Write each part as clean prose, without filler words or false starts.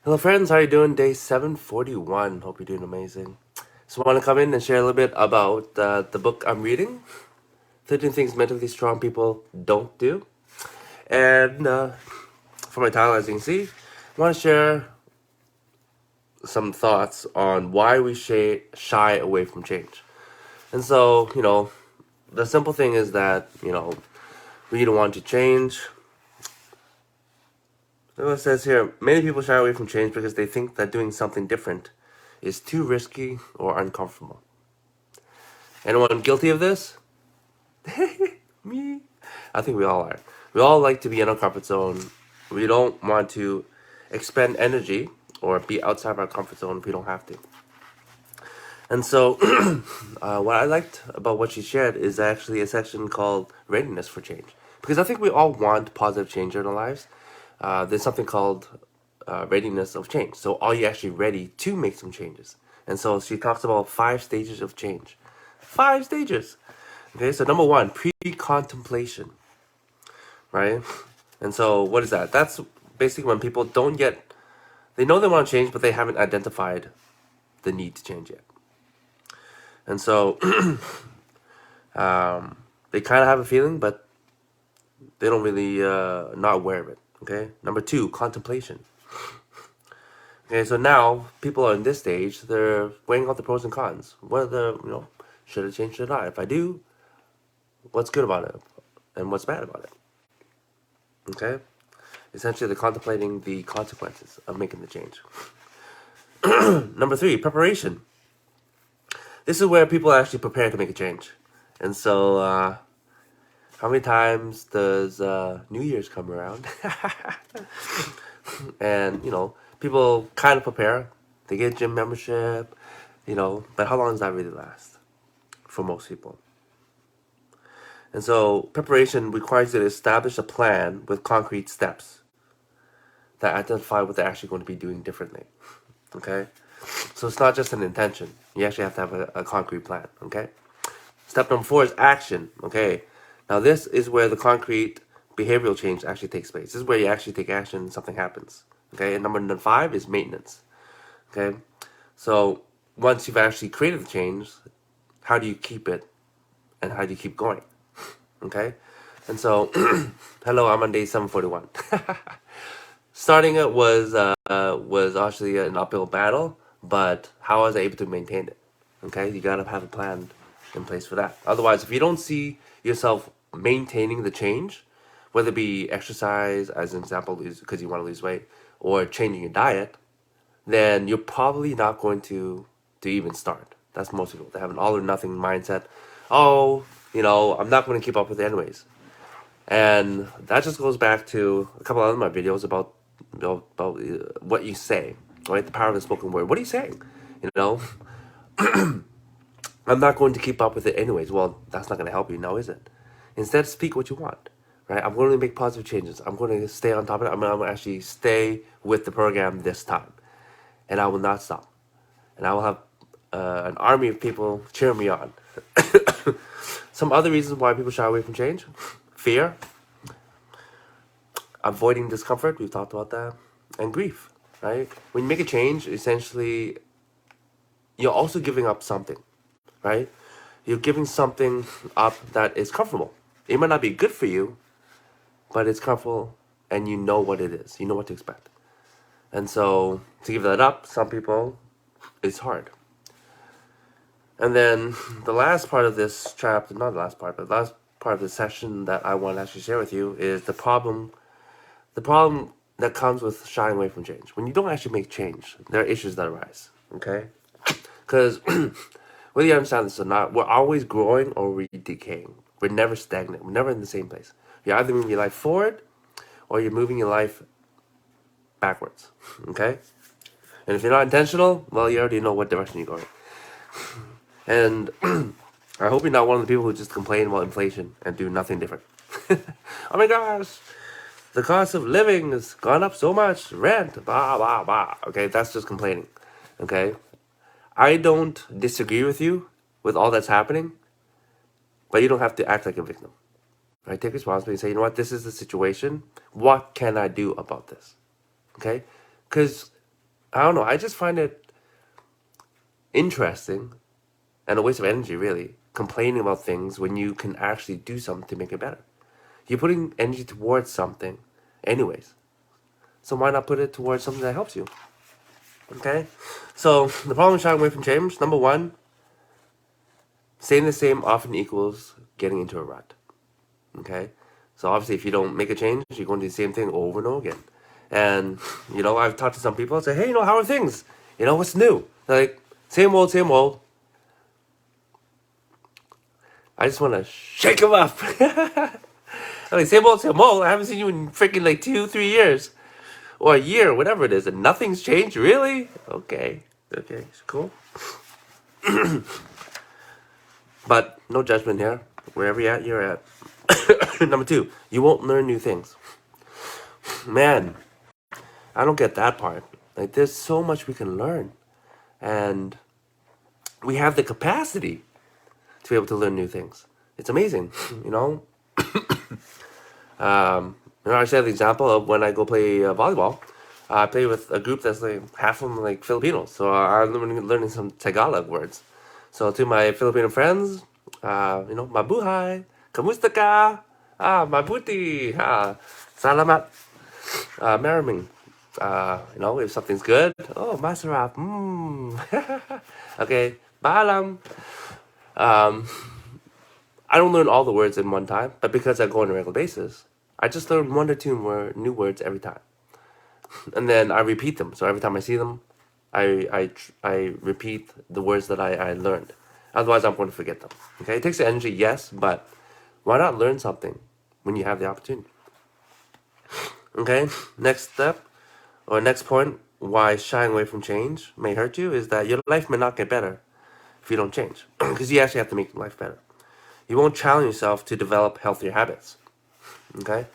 Hello friends, how are you doing? Day 741. Hope you're doing amazing. So I want to come in and share a little bit about the book I'm reading, 13 Things Mentally Strong People Don't Do. And for my title, as you can see, I want to share some thoughts on why we shy away from change. And so, the simple thing is that, we don't want to change. So it says here, many people shy away from change because they think that doing something different is too risky or uncomfortable. Anyone guilty of this? Me? I think we all are. We all like to be in our comfort zone. We don't want to expend energy or be outside our comfort zone if we don't have to. And so, what I liked about what she shared is actually a section called Readiness for Change. Because I think we all want positive change in our lives. There's something called readiness of change. So, are you actually ready to make some changes? And so, she talks about 5 stages of change. 5 stages. Okay, so number 1, pre-contemplation, right? And so, what is that? That's basically when people they know they want to change, but they haven't identified the need to change yet. And so, they kind of have a feeling, but they don't really not aware of it. Okay. Number 2, contemplation. Okay, so now people are in this stage. They're weighing out the pros and cons. Whether should I change or not? If I do, what's good about it, and what's bad about it? Okay. Essentially, they're contemplating the consequences of making the change. Number 3, preparation. This is where people actually prepare to make a change. And so, how many times does New Year's come around? And, people kind of prepare. They get a gym membership, but how long does that really last for most people? And so, preparation requires you to establish a plan with concrete steps that identify what they're actually going to be doing differently. Okay? So, it's not just an intention. You actually have to have a concrete plan. Okay? Step number 4 is action. Okay? Now, this is where the concrete behavioral change actually takes place. This is where you actually take action and something happens. Okay? And number 5 is maintenance. Okay? So, once you've actually created the change, how do you keep it and how do you keep going? Okay? And so, hello, I'm on day 741. Starting it was actually an uphill battle, but how was I able to maintain it? Okay? You gotta have a plan in place for that. Otherwise, if you don't see yourself maintaining the change, whether it be exercise, as an example, because you want to lose weight, or changing your diet, then you're probably not going to even start. That's most people. They have an all or nothing mindset. Oh, I'm not going to keep up with it anyways. And that just goes back to a couple of my videos about what you say, right? The power of the spoken word. What are you saying? I'm not going to keep up with it anyways. Well, that's not going to help you now, is it? Instead, speak what you want, right? I'm going to make positive changes. I'm going to stay on top of it. I'm going to actually stay with the program this time. And I will not stop. And I will have an army of people cheering me on. Some other reasons why people shy away from change: fear, avoiding discomfort, we've talked about that, and grief, right? When you make a change, essentially, you're also giving up something, right? You're giving something up that is comfortable. It might not be good for you, but it's comfortable, and you know what it is. You know what to expect. And so, to give that up, some people, it's hard. And then the last part of this chapter, not the last part, but the last part of the session that I want to actually share with you is the problem that comes with shying away from change. When you don't actually make change, there are issues that arise, okay? Because whether you understand this or not, we're always growing or we're decaying. We're never stagnant. We're never in the same place. You're either moving your life forward or you're moving your life backwards, okay? And if you're not intentional, well, you already know what direction you're going. And I hope you're not one of the people who just complain about inflation and do nothing different. Oh my gosh, the cost of living has gone up so much, rent, blah, blah, blah. Okay, that's just complaining. Okay? I don't disagree with you with all that's happening, but you don't have to act like a victim. Right? Take responsibility and say, you know what, this is the situation. What can I do about this? Okay? Because I don't know. I just find it interesting and a waste of energy, really, complaining about things when you can actually do something to make it better. You're putting energy towards something, anyways. So why not put it towards something that helps you? Okay? So the problem with shying away from change, number one, staying the same often equals getting into a rut. Okay? So obviously if you don't make a change, you're going to do the same thing over and over again. And, I've talked to some people and say, hey, how are things? What's new? They're like, same old, same old. I just want to shake them up. I'm like, same old, same old. I haven't seen you in freaking like 2-3 years. Or a year, whatever it is. And nothing's changed, really? Okay, cool. But no judgment here. Wherever you're at, you're at. Number two, you won't learn new things. Man, I don't get that part. Like, there's so much we can learn. And we have the capacity to be able to learn new things. It's amazing, I share the example of when I go play volleyball. I play with a group that's like half of them like Filipinos, so I'm learning some Tagalog words. So to my Filipino friends, mabuhay, kamusta ka? Mabuti, salamat, maraming. If something's good, oh, masarap, okay, paalam. I don't learn all the words in one time, but because I go on a regular basis, I just learn 1 or 2 new words every time, and then I repeat them. So every time I see them, I repeat the words that I learned. Otherwise, I'm going to forget them. Okay, it takes the energy, yes, but why not learn something when you have the opportunity? Okay, next step or next point why shying away from change may hurt you is that your life may not get better if you don't change, because you actually have to make life better. You won't challenge yourself to develop healthier habits. Okay.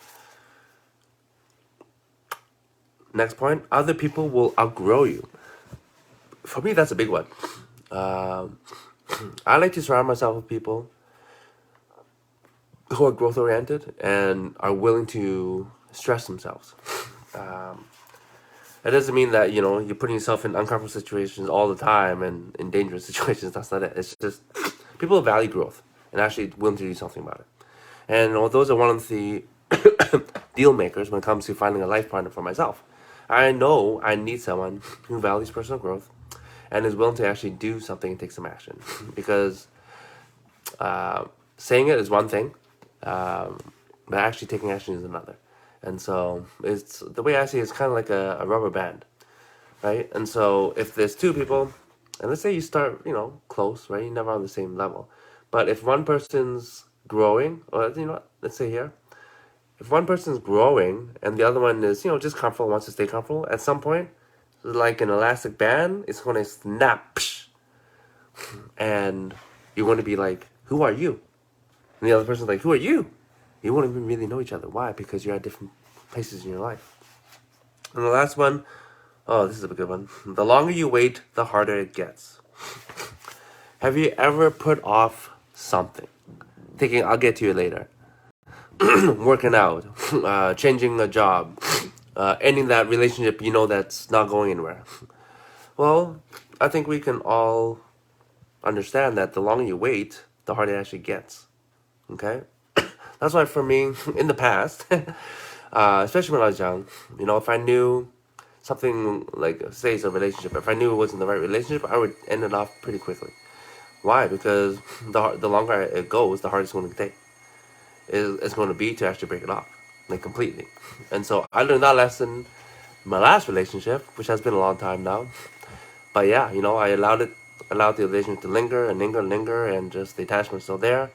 Next point, other people will outgrow you. For me, that's a big one. I like to surround myself with people who are growth oriented and are willing to stress themselves. That doesn't mean that you're putting yourself in uncomfortable situations all the time and in dangerous situations. That's not it. It's just people who value growth and actually willing to do something about it. And those are one of the deal makers when it comes to finding a life partner for myself. I know I need someone who values personal growth and is willing to actually do something and take some action. Because saying it is one thing, but actually taking action is another. And so it's the way I see it, it's kind of like a rubber band, right? And so if there's 2 people, and let's say you start, close, right? You're never on the same level. But if one person's growing, or let's say here, if one person's growing and the other one is, just comfortable, wants to stay comfortable, at some point, like an elastic band, it's going to snap. And you're going to be like, who are you? And the other person's like, who are you? You won't even really know each other. Why? Because you're at different places in your life. And the last one, oh, this is a good one. The longer you wait, the harder it gets. Have you ever put off something? Thinking, I'll get to it later. Working out, changing a job, ending that relationship that's not going anywhere. Well, I think we can all understand that the longer you wait, the harder it actually gets. Okay? That's why for me, in the past, especially when I was young, if I knew something, like, say it's a relationship, if I knew it wasn't the right relationship, I would end it off pretty quickly. Why? Because the longer it goes, the harder it's going to take. It's going to be to actually break it off, like, completely. And so I learned that lesson in my last relationship, which has been a long time now. But yeah, I allowed the relationship to linger and linger, and just the attachment's still there.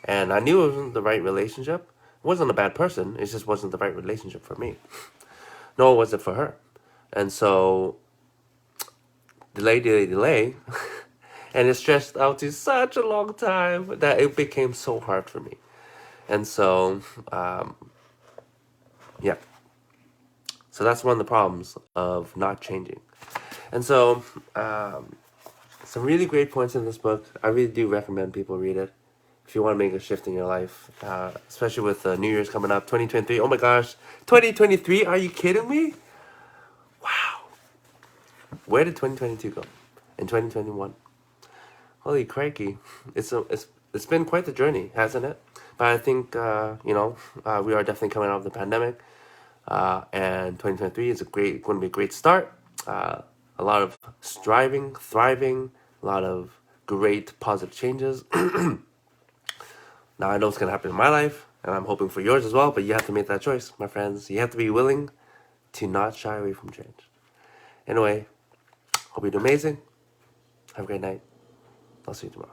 And I knew it wasn't the right relationship. It wasn't a bad person. It just wasn't the right relationship for me. Nor was it for her. And so, delay. And it stretched out to such a long time that it became so hard for me. And so, yeah. So that's one of the problems of not changing. And so, some really great points in this book. I really do recommend people read it if you want to make a shift in your life, especially with New Year's coming up, 2023. Oh my gosh, 2023? Are you kidding me? Wow. Where did 2022 go? In 2021? Holy crikey. It's been quite the journey, hasn't it? But I think, we are definitely coming out of the pandemic. And 2023 is going to be a great start. A lot of striving, thriving, a lot of great positive changes. Now I know it's going to happen in my life, and I'm hoping for yours as well, but you have to make that choice, my friends. You have to be willing to not shy away from change. Anyway, hope you do amazing. Have a great night. I'll see you tomorrow.